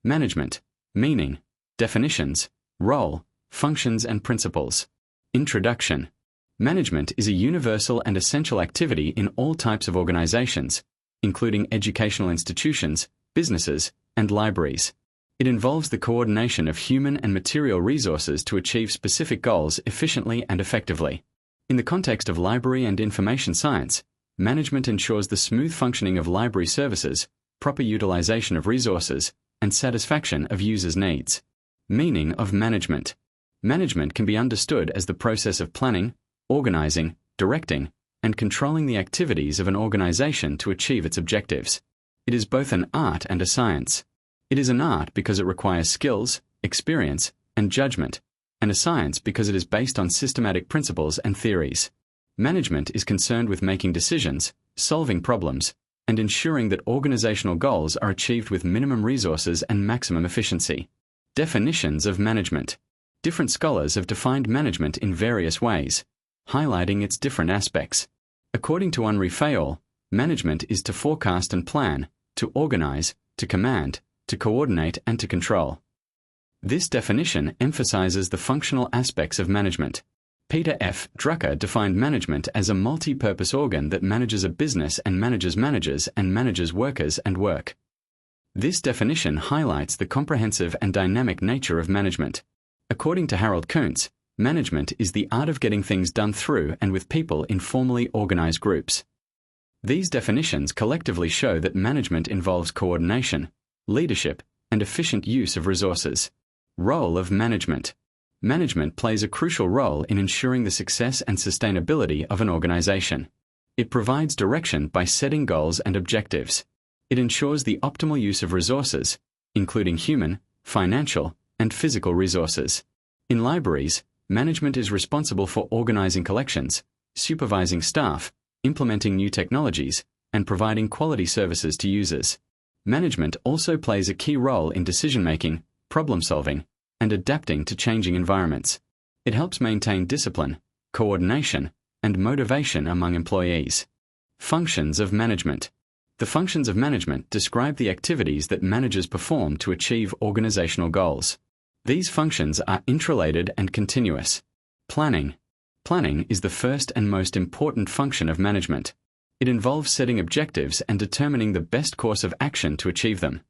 Management, meaning, definitions, role, functions and principles. Introduction. Management is a universal and essential activity in all types of organizations, including educational institutions, businesses, and libraries. It involves the coordination of human and material resources to achieve specific goals efficiently and effectively. In the context of library and information science, management ensures the smooth functioning of library services, proper utilization of resources, and satisfaction of users' needs. Meaning of management. Management can be understood as the process of planning, organizing, directing, and controlling the activities of an organization to achieve its objectives. It is both an art and a science. It is an art because it requires skills, experience, and judgment, and a science because it is based on systematic principles and theories. Management is concerned with making decisions, solving problems, and ensuring that organizational goals are achieved with minimum resources and maximum efficiency. Definitions of management. Different scholars have defined management in various ways, highlighting its different aspects. According to Henri Fayol, management is to forecast and plan, to organize, to command, to coordinate and to control. This definition emphasizes the functional aspects of management. Peter F. Drucker defined management as a multi-purpose organ that manages a business and manages managers and manages workers and work. This definition highlights the comprehensive and dynamic nature of management. According to Harold Koontz, management is the art of getting things done through and with people in formally organized groups. These definitions collectively show that management involves coordination, leadership, and efficient use of resources. Role of management. Management plays a crucial role in ensuring the success and sustainability of an organization. It provides direction by setting goals and objectives. It ensures the optimal use of resources, including human, financial, and physical resources. In libraries, management is responsible for organizing collections, supervising staff, implementing new technologies, and providing quality services to users. Management also plays a key role in decision-making, problem-solving, and adapting to changing environments. It helps maintain discipline, coordination, and motivation among employees. Functions of management. The functions of management describe the activities that managers perform to achieve organizational goals. These functions are interrelated and continuous. Planning. Planning is the first and most important function of management. It involves setting objectives and determining the best course of action to achieve them.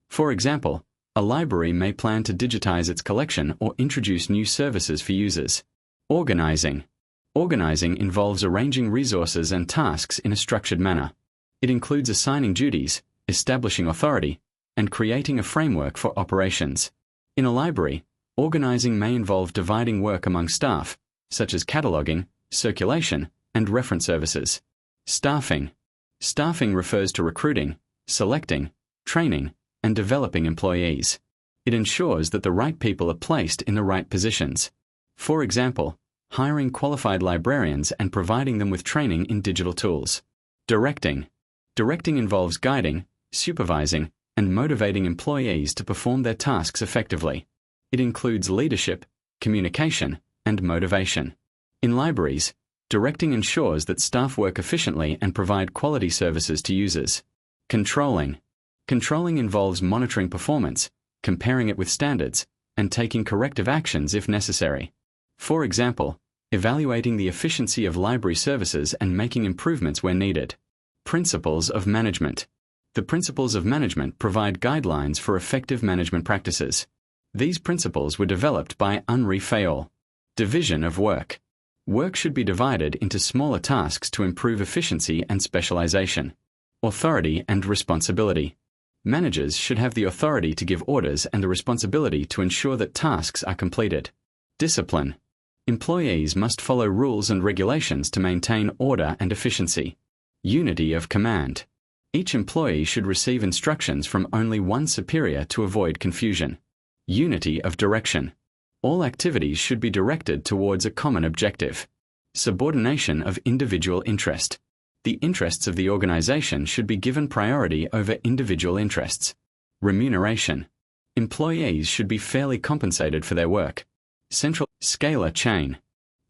For example, a library may plan to digitize its collection or introduce new services for users. Organizing. Organizing involves arranging resources and tasks in a structured manner. It includes assigning duties, establishing authority, and creating a framework for operations. In a library, organizing may involve dividing work among staff, such as cataloging, circulation, and reference services. Staffing. Staffing refers to recruiting, selecting, training, and developing employees. It ensures that the right people are placed in the right positions. For example, hiring qualified librarians and providing them with training in digital tools. Directing. Directing involves guiding, supervising, and motivating employees to perform their tasks effectively. It includes leadership, communication, and motivation. In libraries, directing ensures that staff work efficiently and provide quality services to users. Controlling. Controlling involves monitoring performance, comparing it with standards, and taking corrective actions if necessary. For example, evaluating the efficiency of library services and making improvements where needed. Principles of management. The principles of management provide guidelines for effective management practices. These principles were developed by Henri Fayol. Division of work. Work should be divided into smaller tasks to improve efficiency and specialization. Authority and responsibility. Managers should have the authority to give orders and the responsibility to ensure that tasks are completed. Discipline. Employees must follow rules and regulations to maintain order and efficiency. Unity of command. Each employee should receive instructions from only one superior to avoid confusion. Unity of direction. All activities should be directed towards a common objective. Subordination of individual interest. The interests of the organization should be given priority over individual interests. Remuneration. Employees should be fairly compensated for their work. Central scalar chain.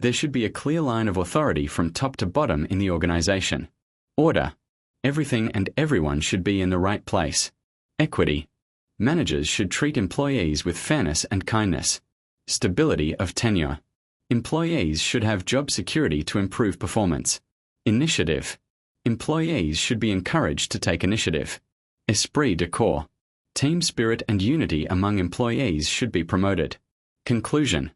There should be a clear line of authority from top to bottom in the organization. Order. Everything and everyone should be in the right place. Equity. Managers should treat employees with fairness and kindness. Stability of tenure. Employees should have job security to improve performance. Initiative. Employees should be encouraged to take initiative. Esprit de Corps. Team spirit and unity among employees should be promoted. Conclusion.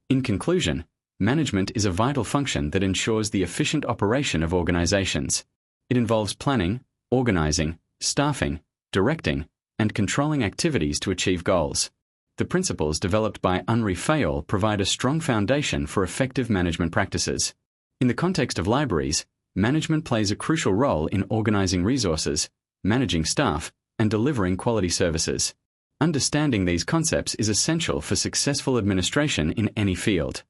In conclusion, management is a vital function that ensures the efficient operation of organizations. It involves planning, organizing, staffing, directing, and controlling activities to achieve goals. The principles developed by Henri Fayol provide a strong foundation for effective management practices. In the context of libraries, management plays a crucial role in organizing resources, managing staff, and delivering quality services. Understanding these concepts is essential for successful administration in any field.